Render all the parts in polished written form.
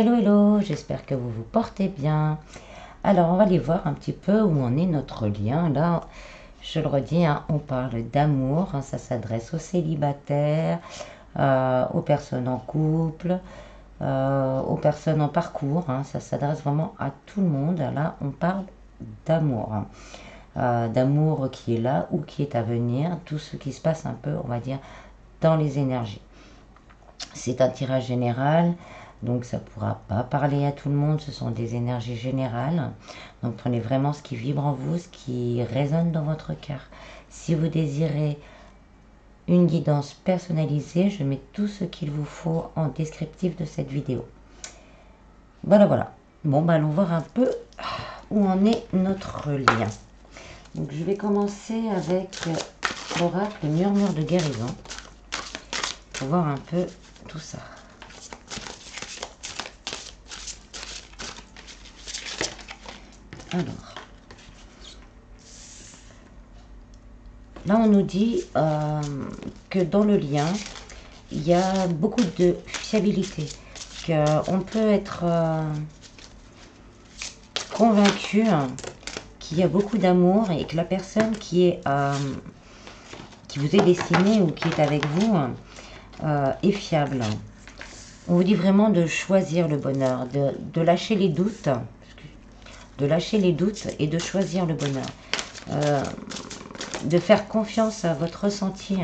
Hello, hello, j'espère que vous vous portez bien. Alors, on va aller voir un petit peu où en est notre lien. Là, je le redis, hein, on parle d'amour, hein, ça s'adresse aux célibataires, aux personnes en couple, aux personnes en parcours, hein, ça s'adresse vraiment à tout le monde. Là, on parle d'amour, hein. D'amour qui est là ou qui est à venir, tout ce qui se passe un peu, on va dire, dans les énergies. C'est un tirage général, donc ça ne pourra pas parler à tout le monde, ce sont des énergies générales. Donc prenez vraiment ce qui vibre en vous, ce qui résonne dans votre cœur. Si vous désirez une guidance personnalisée, je mets tout ce qu'il vous faut en descriptif de cette vidéo. Voilà, voilà. Bon, bah, allons voir un peu où en est notre lien. Donc je vais commencer avec l'oracle murmure de guérison pour voir un peu tout ça. Alors, là on nous dit que dans le lien, il y a beaucoup de fiabilité, qu'on peut être convaincu qu'il y a beaucoup d'amour et que la personne qui vous est destinée ou qui est avec vous est fiable. On vous dit vraiment de choisir le bonheur, de lâcher les doutes, et de choisir le bonheur. De faire confiance à votre ressenti.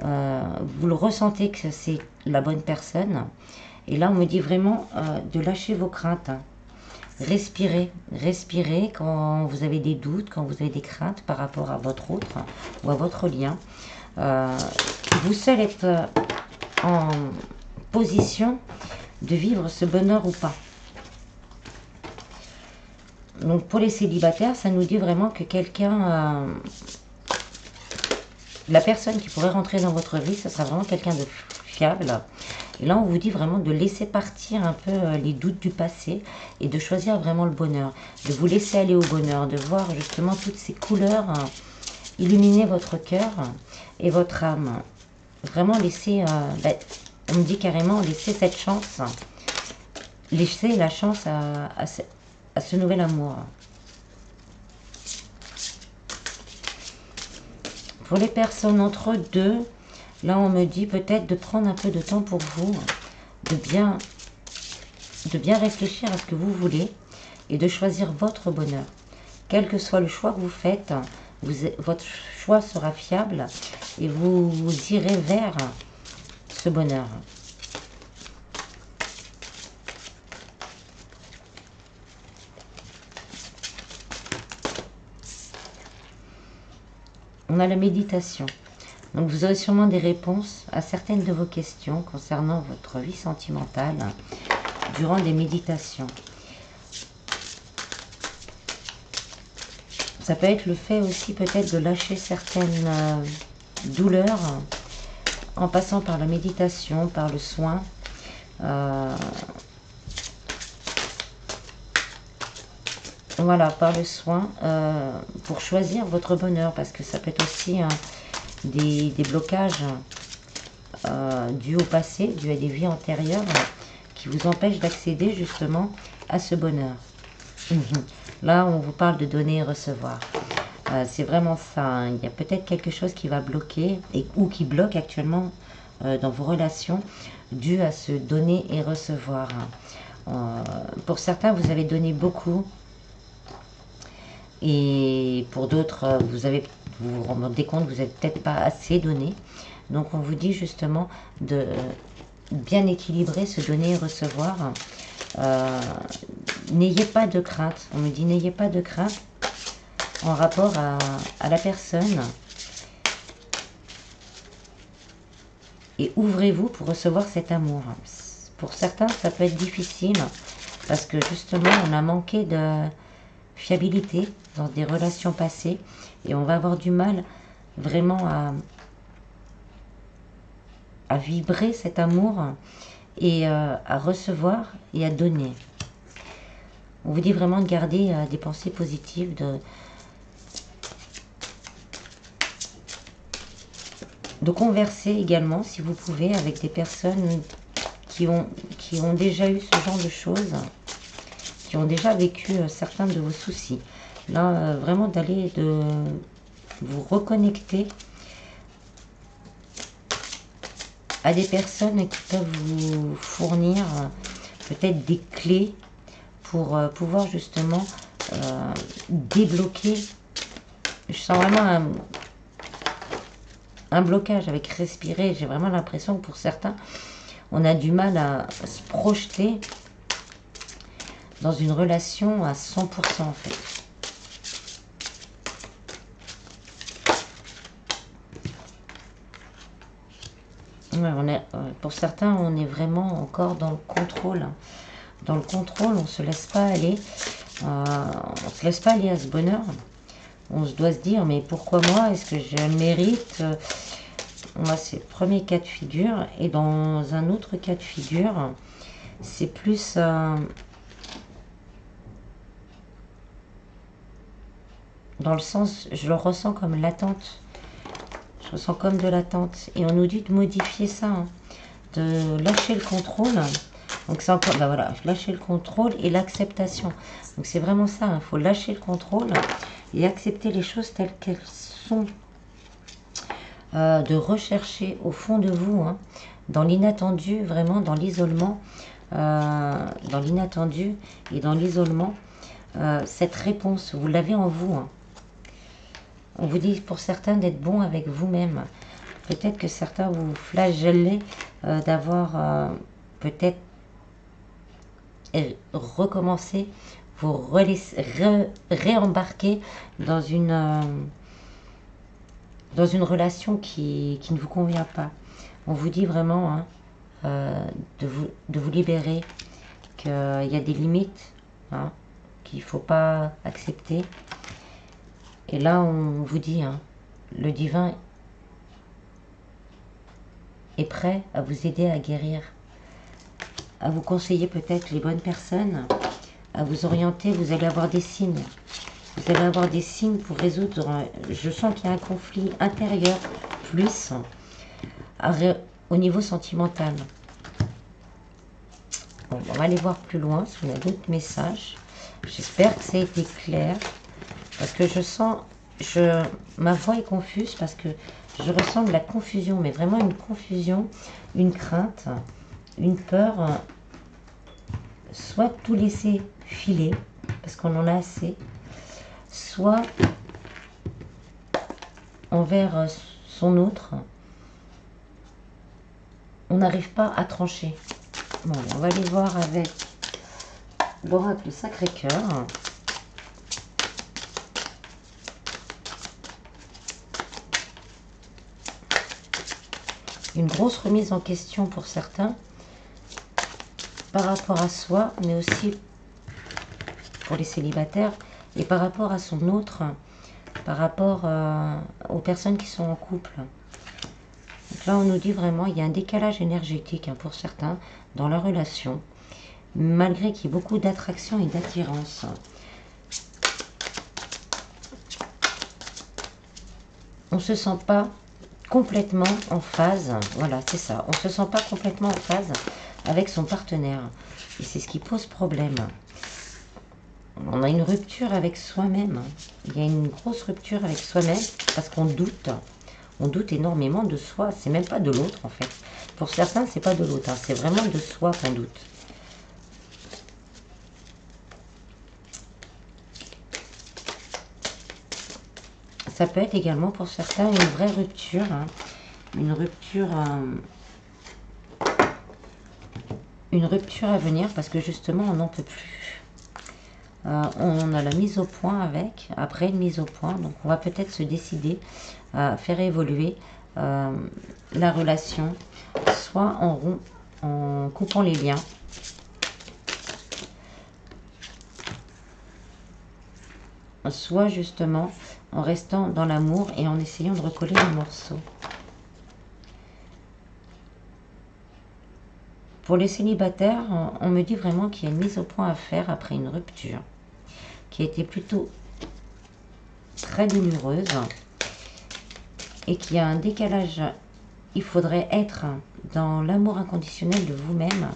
Vous le ressentez que c'est la bonne personne. Et là, on me dit vraiment de lâcher vos craintes. Respirez, respirez quand vous avez des doutes, quand vous avez des craintes par rapport à votre autre ou à votre lien. Vous seul êtes en position de vivre ce bonheur ou pas. Donc pour les célibataires, ça nous dit vraiment que quelqu'un, la personne qui pourrait rentrer dans votre vie, ce sera vraiment quelqu'un de fiable. Et là, on vous dit vraiment de laisser partir un peu les doutes du passé et de choisir vraiment le bonheur. De vous laisser aller au bonheur, de voir justement toutes ces couleurs illuminer votre cœur et votre âme. Vraiment laisser, on me dit carrément, laisser cette chance, laisser la chance à ce nouvel amour. Pour les personnes entre deux, là on me dit peut-être de prendre un peu de temps pour vous, de bien réfléchir à ce que vous voulez et de choisir votre bonheur. Quel que soit le choix que vous faites, votre choix sera fiable et vous irez vers ce bonheur. On a la méditation. Donc vous aurez sûrement des réponses à certaines de vos questions concernant votre vie sentimentale durant des méditations. Ça peut être le fait aussi peut-être de lâcher certaines douleurs en passant par la méditation, par le soin. Voilà, par le soin, pour choisir votre bonheur, parce que ça peut être aussi des blocages dus au passé, dus à des vies antérieures, qui vous empêchent d'accéder justement à ce bonheur. Là, on vous parle de donner et recevoir. C'est vraiment ça, hein. Il y a peut-être quelque chose qui va bloquer ou qui bloque actuellement dans vos relations dû à ce donner et recevoir. Pour certains, vous avez donné beaucoup. Et pour d'autres, vous vous rendez compte que vous n'avez peut-être pas assez donné. Donc on vous dit justement de bien équilibrer ce donner et recevoir. N'ayez pas de crainte. On me dit n'ayez pas de crainte en rapport à la personne. Et ouvrez-vous pour recevoir cet amour. Pour certains, ça peut être difficile parce que justement, on a manqué de fiabilité dans des relations passées et on va avoir du mal vraiment à vibrer cet amour et à recevoir et à donner. On vous dit vraiment de garder des pensées positives, de converser également si vous pouvez avec des personnes qui ont déjà eu ce genre de choses, qui ont déjà vécu certains de vos soucis. Là, vraiment d'aller vous reconnecter à des personnes qui peuvent vous fournir peut-être des clés pour pouvoir justement débloquer. Je sens vraiment un blocage avec respirer. J'ai vraiment l'impression que pour certains, on a du mal à se projeter dans une relation à 100% en fait. Ouais, pour certains, on est vraiment encore dans le contrôle. Dans le contrôle, on ne se laisse pas aller. On se laisse pas aller à ce bonheur. On se doit se dire, mais pourquoi moi? Est-ce que je le mérite? Moi, c'est le premier cas de figure. Et dans un autre cas de figure, c'est plus... dans le sens, je le ressens comme l'attente. Je ressens comme de l'attente. Et on nous dit de modifier ça, hein, de lâcher le contrôle. Donc c'est encore, ben voilà, lâcher le contrôle et l'acceptation. Donc c'est vraiment ça, il faut lâcher le contrôle et accepter les choses telles qu'elles sont. De rechercher au fond de vous, hein, dans l'inattendu, vraiment dans l'isolement, dans l'inattendu et dans l'isolement, cette réponse, vous l'avez en vous. Hein. On vous dit pour certains d'être bon avec vous-même. Peut-être que certains vous flagellez d'avoir peut-être recommencé, vous réembarquer dans une relation qui ne vous convient pas. On vous dit vraiment, hein, de vous libérer, qu'il y a des limites, hein, qu'il ne faut pas accepter. Et là, on vous dit, hein, le divin est prêt à vous aider à guérir, à vous conseiller peut-être les bonnes personnes, à vous orienter. Vous allez avoir des signes. Vous allez avoir des signes pour résoudre. Je sens qu'il y a un conflit intérieur plus au niveau sentimental. Bon, on va aller voir plus loin si on a d'autres messages. J'espère que ça a été clair. Parce que je sens, ma voix est confuse parce que je ressens de la confusion, mais vraiment une confusion, une crainte, une peur, soit tout laisser filer, parce qu'on en a assez, soit envers son autre, on n'arrive pas à trancher. Bon, on va aller voir avec l'oracle Sacré-Cœur. Une grosse remise en question pour certains par rapport à soi, mais aussi pour les célibataires et par rapport à son autre, par rapport aux personnes qui sont en couple. Donc là, on nous dit vraiment, il y a un décalage énergétique, hein, pour certains dans la relation, malgré qu'il y ait beaucoup d'attraction et d'attirance. On ne se sent pas complètement en phase, voilà, c'est ça. On ne se sent pas complètement en phase avec son partenaire. Et c'est ce qui pose problème. On a une rupture avec soi-même. Il y a une grosse rupture avec soi-même parce qu'on doute. On doute énormément de soi. C'est même pas de l'autre en fait. Pour certains, c'est pas de l'autre. Hein. C'est vraiment de soi qu'on doute. Ça peut être également pour certains une vraie rupture. Hein. Une rupture à venir parce que justement on n'en peut plus. On a la mise au point après une mise au point, donc on va peut-être se décider à faire évoluer la relation, soit en coupant les liens, soit justement en restant dans l'amour et en essayant de recoller les morceaux. Pour les célibataires, on me dit vraiment qu'il y a une mise au point à faire après une rupture qui a été plutôt très douloureuse et qu'il y a un décalage il faudrait être dans l'amour inconditionnel de vous-même.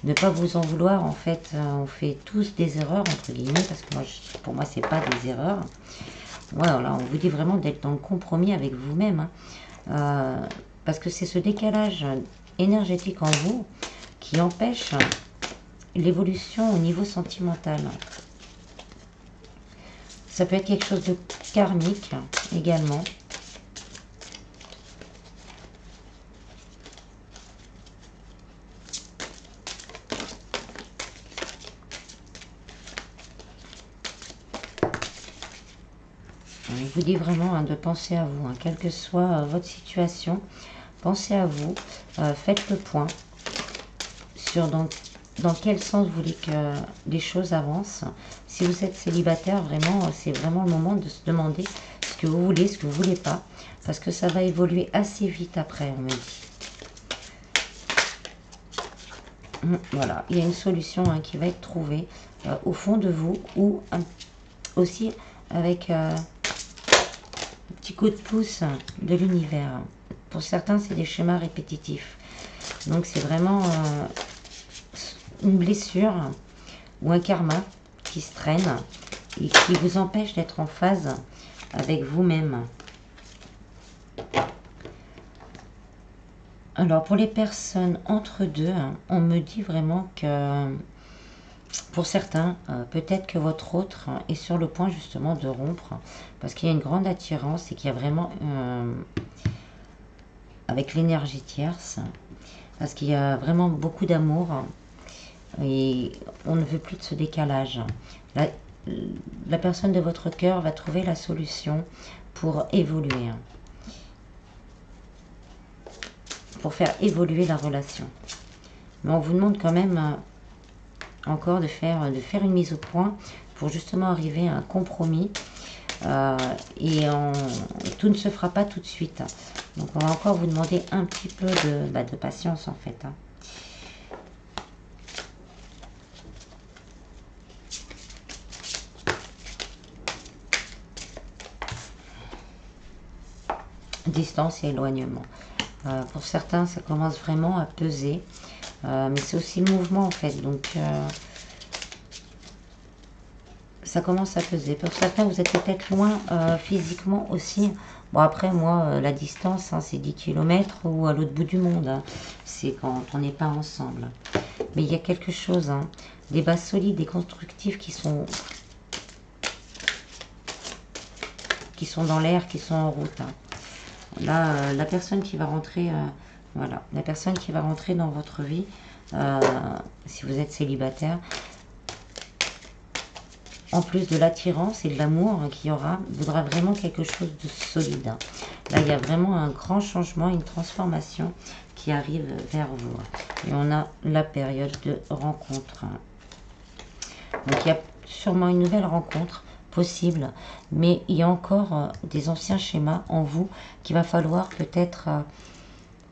Ne pas vous en vouloir, en fait, on fait tous des erreurs, entre guillemets, parce que moi, pour moi, c'est pas des erreurs. Voilà, on vous dit vraiment d'être dans le compromis avec vous-même, hein. Parce que c'est ce décalage énergétique en vous qui empêche l'évolution au niveau sentimental. Ça peut être quelque chose de karmique également. Il vous dit vraiment hein, de penser à vous, hein, quelle que soit votre situation, pensez à vous, faites le point sur dans quel sens vous voulez que les choses avancent. Si vous êtes célibataire, vraiment, c'est vraiment le moment de se demander ce que vous voulez, ce que vous ne voulez pas, parce que ça va évoluer assez vite après, on me dit. Voilà, il y a une solution hein, qui va être trouvée au fond de vous ou aussi avec un petit coup de pouce de l'univers. Pour certains, c'est des schémas répétitifs. Donc, c'est vraiment une blessure ou un karma qui se traîne et qui vous empêche d'être en phase avec vous-même. Alors, pour les personnes entre deux, hein, on me dit vraiment que pour certains, peut-être que votre autre est sur le point justement de rompre parce qu'il y a une grande attirance et qu'il y a vraiment, avec l'énergie tierce, parce qu'il y a vraiment beaucoup d'amour et on ne veut plus de ce décalage. La personne de votre cœur va trouver la solution pour évoluer, pour faire évoluer la relation. Mais on vous demande quand même encore de faire une mise au point pour justement arriver à un compromis. Et tout ne se fera pas tout de suite. Donc on va encore vous demander un petit peu de patience en fait. Distance et éloignement. Pour certains, ça commence vraiment à peser. Mais c'est aussi le mouvement en fait. Donc ça commence à peser. Pour certains, vous êtes peut-être loin physiquement aussi. Bon, après, moi, la distance, hein, c'est 10 km ou à l'autre bout du monde. Hein. C'est quand on n'est pas ensemble. Mais il y a quelque chose, hein, des bases solides et constructives qui sont dans l'air, qui sont en route. Hein. Là, la personne qui va rentrer, voilà, la personne qui va rentrer dans votre vie, si vous êtes célibataire, en plus de l'attirance et de l'amour qu'il y aura, voudra vraiment quelque chose de solide. Là, il y a vraiment un grand changement, une transformation qui arrive vers vous. Et on a la période de rencontre. Donc, il y a sûrement une nouvelle rencontre possible, mais il y a encore des anciens schémas en vous qu'il va falloir peut-être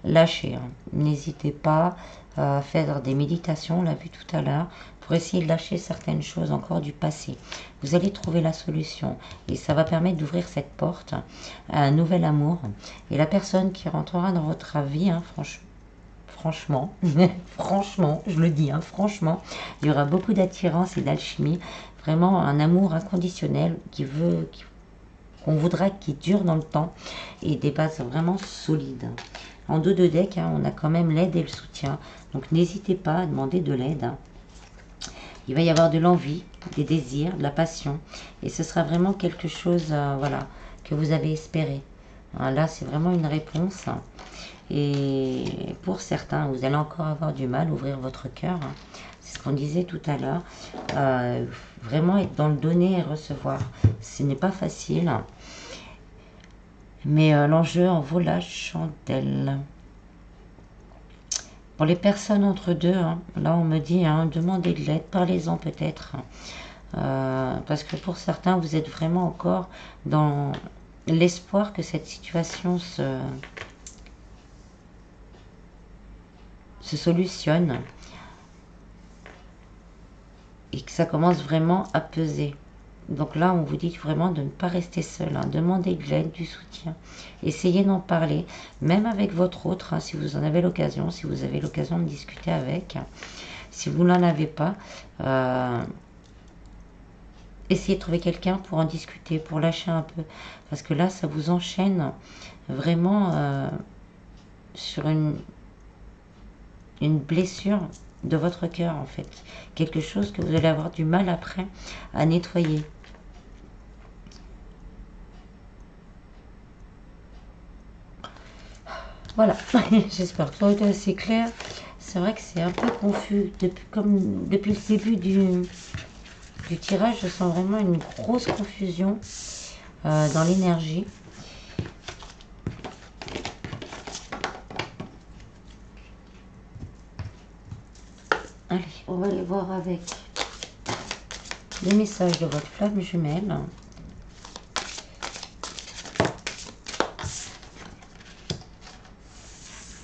lâcher. N'hésitez pas à faire des méditations, on l'a vu tout à l'heure, pour essayer de lâcher certaines choses encore du passé. Vous allez trouver la solution et ça va permettre d'ouvrir cette porte à un nouvel amour. Et la personne qui rentrera dans votre vie, hein, franchement, franchement, je le dis, hein, franchement, il y aura beaucoup d'attirance et d'alchimie. Vraiment un amour inconditionnel qu'on voudra qui dure dans le temps et des bases vraiment solides. En dos de deck, hein, on a quand même l'aide et le soutien. Donc n'hésitez pas à demander de l'aide. Hein. Il va y avoir de l'envie, des désirs, de la passion. Et ce sera vraiment quelque chose voilà, que vous avez espéré. Hein, là, c'est vraiment une réponse. Et pour certains, vous allez encore avoir du mal à ouvrir votre cœur. Hein. C'est ce qu'on disait tout à l'heure. Vraiment être dans le donner et recevoir. Ce n'est pas facile. Mais l'enjeu en vaut la chandelle. Pour les personnes entre deux, hein, là on me dit, hein, demandez de l'aide, parlez-en peut-être. Parce que pour certains, vous êtes vraiment encore dans l'espoir que cette situation se solutionne. Et que ça commence vraiment à peser. Donc là, on vous dit vraiment de ne pas rester seul, hein. Demandez de l'aide, du soutien. Essayez d'en parler, même avec votre autre, hein, si vous en avez l'occasion, si vous avez l'occasion de discuter avec. Si vous n'en avez pas, essayez de trouver quelqu'un pour en discuter, pour lâcher un peu. Parce que là, ça vous enchaîne vraiment sur une blessure de votre cœur, en fait. Quelque chose que vous allez avoir du mal après à nettoyer. Voilà, j'espère que ça a été assez clair. C'est vrai que c'est un peu confus. Depuis le début du tirage, je sens vraiment une grosse confusion dans l'énergie. Allez, on va aller voir avec les messages de votre flamme jumelle.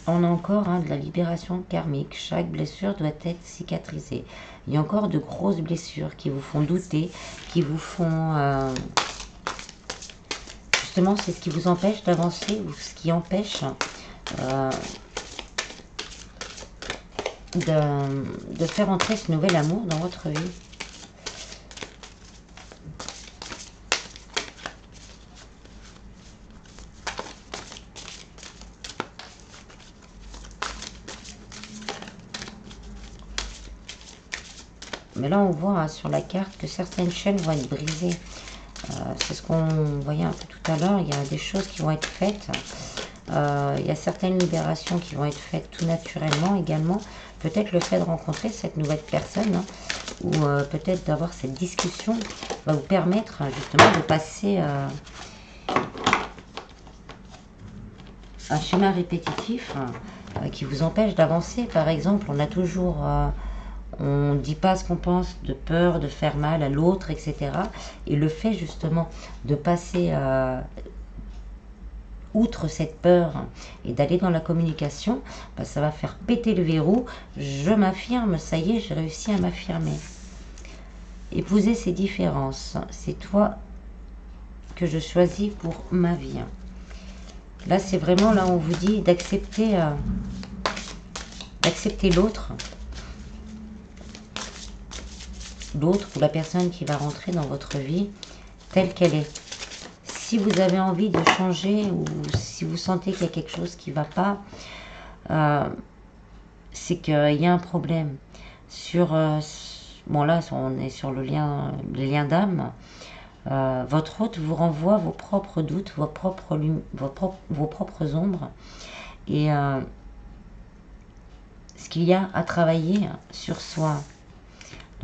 On a encore de la libération karmique. Chaque blessure doit être cicatrisée. Il y a encore de grosses blessures qui vous font douter, qui vous font... justement, c'est ce qui vous empêche d'avancer ou ce qui empêche de faire entrer ce nouvel amour dans votre vie. Mais là, on voit sur la carte que certaines chaînes vont être brisées. C'est ce qu'on voyait un peu tout à l'heure. Il y a des choses qui vont être faites. Il y a certaines libérations qui vont être faites tout naturellement également. Peut-être le fait de rencontrer cette nouvelle personne, hein, ou peut-être d'avoir cette discussion va vous permettre justement de passer un schéma répétitif qui vous empêche d'avancer. Par exemple, on a toujours... on ne dit pas ce qu'on pense de peur de faire mal à l'autre, etc. Et le fait justement de passer outre cette peur et d'aller dans la communication, bah, ça va faire péter le verrou. Je m'affirme, ça y est, j'ai réussi à m'affirmer. Épouser ces différences, c'est toi que je choisis pour ma vie. Là, c'est vraiment, là, on vous dit d'accepter l'autre. L'autre ou la personne qui va rentrer dans votre vie telle qu'elle est. Si vous avez envie de changer ou si vous sentez qu'il y a quelque chose qui ne va pas, c'est qu'il y a un problème. Bon là, on est sur les liens d'âme. Votre hôte vous renvoie vos propres doutes, vos propres ombres. Et ce qu'il y a à travailler sur soi.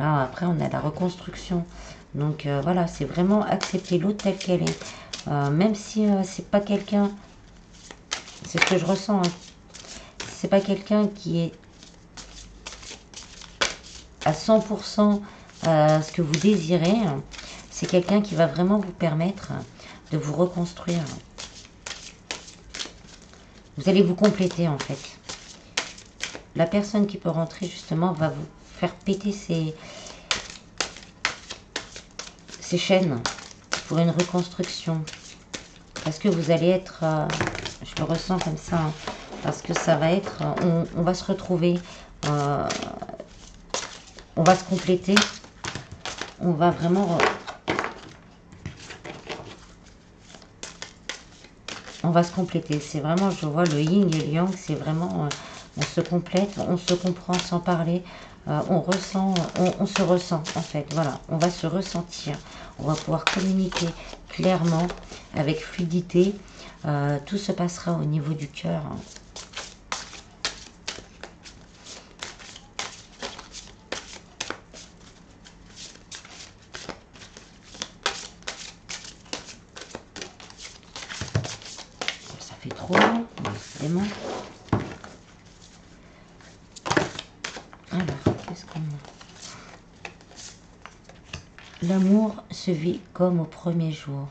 Là, après, on a la reconstruction. Donc voilà, c'est vraiment accepter l'autre telle qu'elle est. Même si c'est pas quelqu'un, c'est ce que je ressens, hein. C'est pas quelqu'un qui est à 100% ce que vous désirez. C'est quelqu'un qui va vraiment vous permettre de vous reconstruire. Vous allez vous compléter en fait. La personne qui peut rentrer justement va vous faire péter ces chaînes pour une reconstruction. Parce que vous allez être, je le ressens comme ça, hein, parce que ça va être, on va se retrouver, on va se compléter, on va vraiment, on va se compléter. C'est vraiment, je vois le yin et le yang, c'est vraiment, on se complète, on se comprend sans parler, on ressent, on se ressent en fait, voilà, on va se ressentir, on va pouvoir communiquer clairement, avec fluidité, tout se passera au niveau du cœur. Ça fait trop long, décidément. Alors, qu'est-ce qu'on a? L'amour se vit comme au premier jour.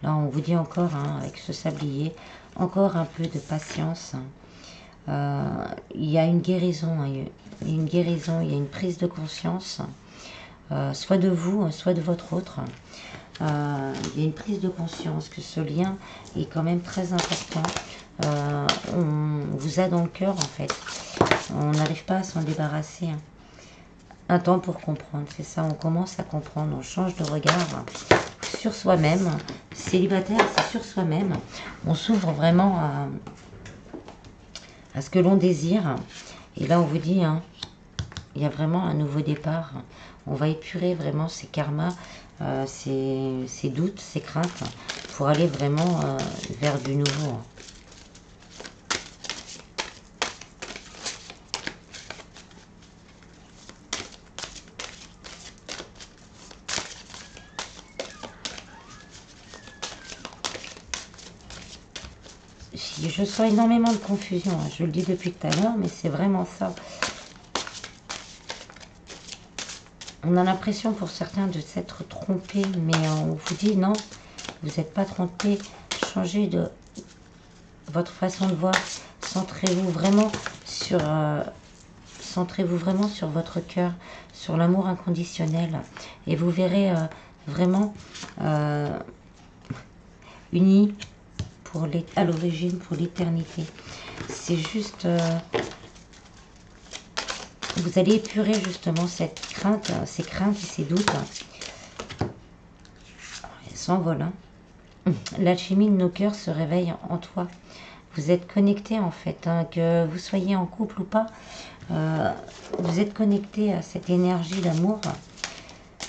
Là, on vous dit encore, hein, avec ce sablier, encore un peu de patience. Il y a une guérison, hein, il y a une prise de conscience. soit de vous, soit de votre autre. Il y a une prise de conscience que ce lien est quand même très important. On vous a dans le cœur en fait. On n'arrive pas à s'en débarrasser. Un temps pour comprendre, c'est ça, on commence à comprendre, on change de regard sur soi-même. Célibataire, c'est sur soi-même. On s'ouvre vraiment à ce que l'on désire. Et là, on vous dit, hein, il y a vraiment un nouveau départ. On va épurer vraiment ces karmas, ces doutes, ces craintes, pour aller vraiment vers du nouveau. Je sens énormément de confusion, hein. Je le dis depuis tout à l'heure, mais c'est vraiment ça. On a l'impression pour certains de s'être trompé, mais on vous dit non, vous n'êtes pas trompé. Changez de votre façon de voir. Centrez-vous vraiment sur votre cœur, sur l'amour inconditionnel, et vous verrez vraiment unis à l'origine pour l'éternité. C'est juste, vous allez épurer justement cette crainte, ces craintes et ces doutes. Elles s'envolent. Hein. L'alchimie de nos cœurs se réveille en toi. Vous êtes connecté en fait, hein, que vous soyez en couple ou pas. Vous êtes connecté à cette énergie d'amour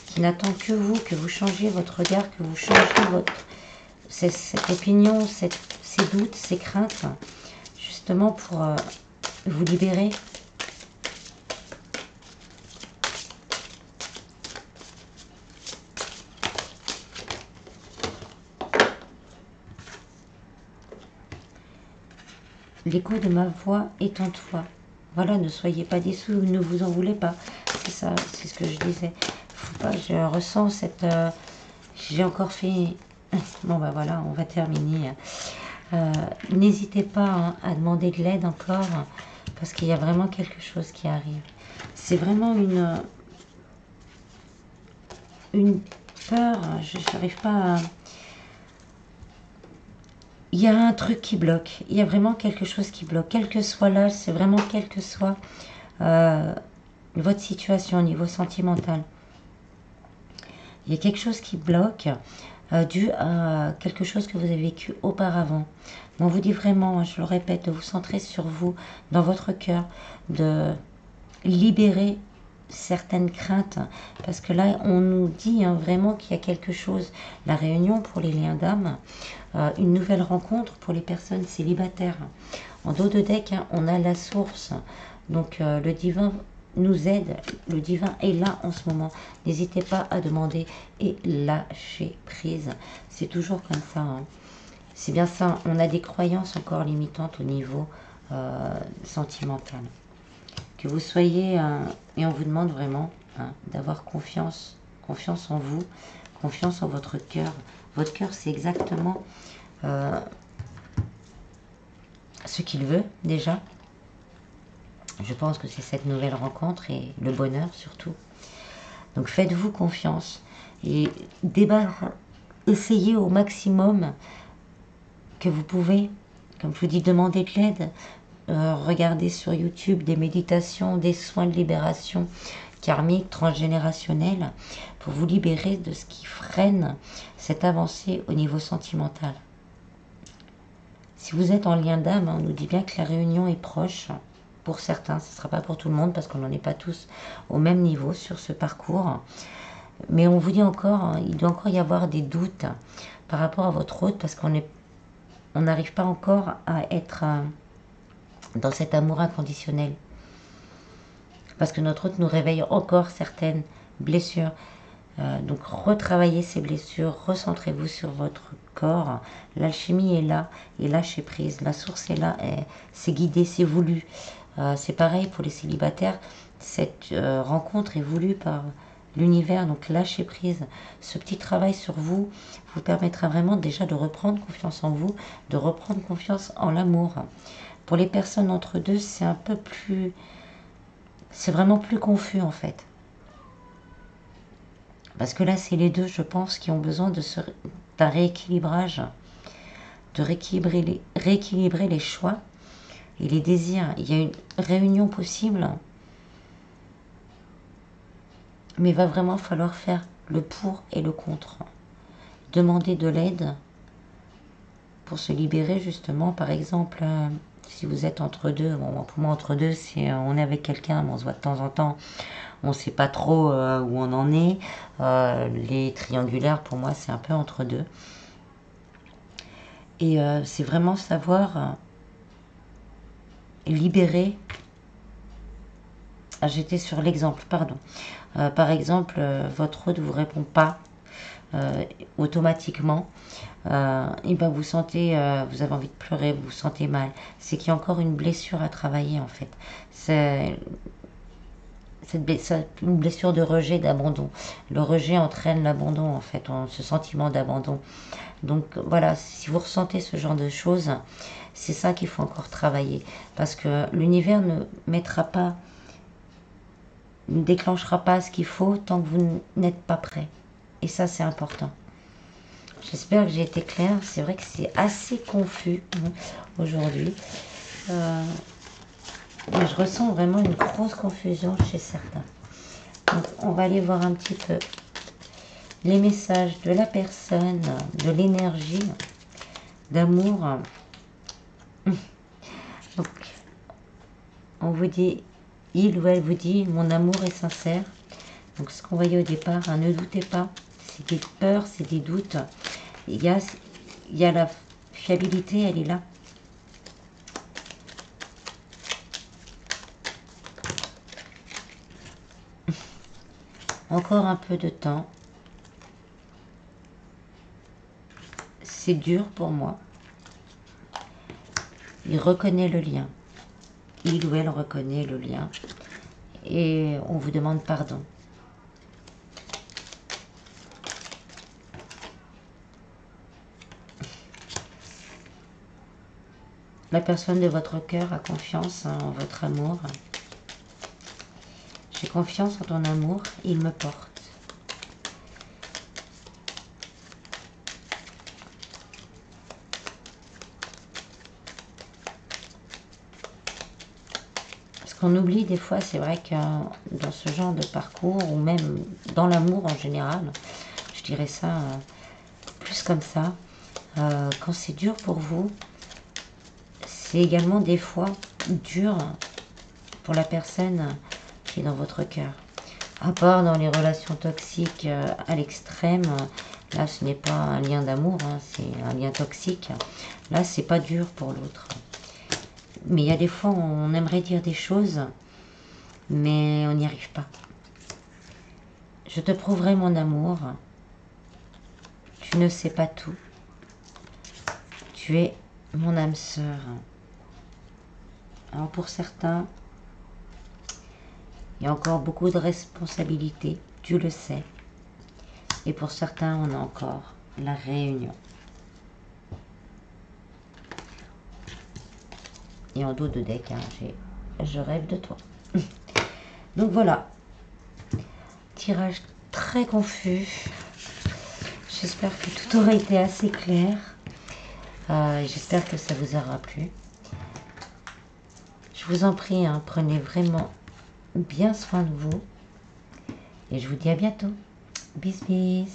qui n'attend que vous changiez votre regard, que vous changiez cette opinion, ces doutes, ces craintes, justement pour vous libérer. L'écho de ma voix est en toi. Voilà, ne soyez pas déçus, ne vous en voulez pas. C'est ça, c'est ce que je disais. Faut pas, je ressens cette... j'ai encore fait... Bon, bah voilà, on va terminer. N'hésitez pas hein, à demander de l'aide encore, parce qu'il y a vraiment quelque chose qui arrive. C'est vraiment une peur, je n'arrive pas à... Il y a un truc qui bloque, il y a vraiment quelque chose qui bloque, quel que soit l'âge, c'est vraiment quel que soit votre situation au niveau sentimental. Il y a quelque chose qui bloque dû à quelque chose que vous avez vécu auparavant. On vous dit vraiment, je le répète, de vous centrer sur vous, dans votre cœur, de libérer certaines craintes, parce que là on nous dit hein, vraiment qu'il y a quelque chose, la réunion pour les liens d'âme, une nouvelle rencontre pour les personnes célibataires. En dos de deck hein, on a la source, donc le divin nous aide, le divin est là en ce moment. N'hésitez pas à demander et lâcher prise, c'est toujours comme ça hein. C'est bien ça, on a des croyances encore limitantes au niveau sentimental. Que vous soyez, et on vous demande vraiment hein, d'avoir confiance en vous, confiance en votre cœur. Votre cœur, c'est exactement ce qu'il veut déjà. Je pense que c'est cette nouvelle rencontre et le bonheur surtout. Donc faites-vous confiance et essayez au maximum que vous pouvez, comme je vous dis, demander de l'aide. Regardez sur YouTube des méditations, des soins de libération karmique, transgénérationnelle, pour vous libérer de ce qui freine cette avancée au niveau sentimental. Si vous êtes en lien d'âme, on nous dit bien que la réunion est proche. Pour certains, ce ne sera pas pour tout le monde, parce qu'on n'en est pas tous au même niveau sur ce parcours. Mais on vous dit encore, il doit encore y avoir des doutes par rapport à votre hôte, parce qu'on n'arrive pas encore à être... dans cet amour inconditionnel. Parce que notre hôte nous réveille encore certaines blessures. Donc retravaillez ces blessures, recentrez-vous sur votre corps. L'alchimie est là, et lâchez prise. La source est là, c'est guidé, c'est voulu. C'est pareil pour les célibataires. Cette rencontre est voulue par l'univers, donc lâchez prise. Ce petit travail sur vous vous permettra vraiment déjà de reprendre confiance en vous, de reprendre confiance en l'amour. Pour les personnes entre deux, c'est un peu plus... c'est vraiment plus confus en fait. Parce que là, c'est les deux, je pense, qui ont besoin d'un rééquilibrage, de rééquilibrer les choix et les désirs. Il y a une réunion possible, mais il va vraiment falloir faire le pour et le contre. Demander de l'aide pour se libérer, justement. Par exemple, si vous êtes entre deux, bon, pour moi, entre deux, c'est on est avec quelqu'un, mais on se voit de temps en temps, on ne sait pas trop où on en est. Les triangulaires, pour moi, c'est un peu entre deux. Et c'est vraiment savoir libérer. Ah, j'étais sur l'exemple, pardon. Par exemple, votre hôte ne vous répond pas automatiquement. Et ben vous sentez, vous avez envie de pleurer, vous vous sentez mal. C'est qu'il y a encore une blessure à travailler, en fait. C'est une blessure de rejet, d'abandon. Le rejet entraîne l'abandon, en fait, ce sentiment d'abandon. Donc voilà, si vous ressentez ce genre de choses, c'est ça qu'il faut encore travailler. Parce que l'univers ne déclenchera pas ce qu'il faut tant que vous n'êtes pas prêt. Et ça, c'est important. J'espère que j'ai été claire. C'est vrai que c'est assez confus aujourd'hui. Mais je ressens vraiment une grosse confusion chez certains. Donc, on va aller voir un petit peu les messages de la personne, de l'énergie, d'amour. Donc, on vous dit, il ou elle vous dit, mon amour est sincère. Donc, ce qu'on voyait au départ, ne doutez pas. C'est des peurs, c'est des doutes. Il y a la fiabilité, elle est là. Encore un peu de temps. C'est dur pour moi. Il reconnaît le lien. Il ou elle reconnaît le lien. Et on vous demande pardon. La personne de votre cœur a confiance en votre amour. J'ai confiance en ton amour, il me porte. Ce qu'on oublie des fois, c'est vrai que dans ce genre de parcours, ou même dans l'amour en général, je dirais ça plus comme ça, quand c'est dur pour vous, c'est également des fois dur pour la personne qui est dans votre cœur. À part dans les relations toxiques à l'extrême, là ce n'est pas un lien d'amour, c'est un lien toxique. Là c'est pas dur pour l'autre. Mais il y a des fois on aimerait dire des choses, mais on n'y arrive pas. Je te prouverai mon amour. Tu ne sais pas tout. Tu es mon âme sœur. Alors pour certains, il y a encore beaucoup de responsabilités, tu le sais. Et pour certains, on a encore la réunion. Et en dos de deck, je rêve de toi. Donc voilà, tirage très confus. J'espère que tout aura été assez clair. J'espère que ça vous aura plu. Je vous en prie, prenez vraiment bien soin de vous. Et je vous dis à bientôt. Bis bis.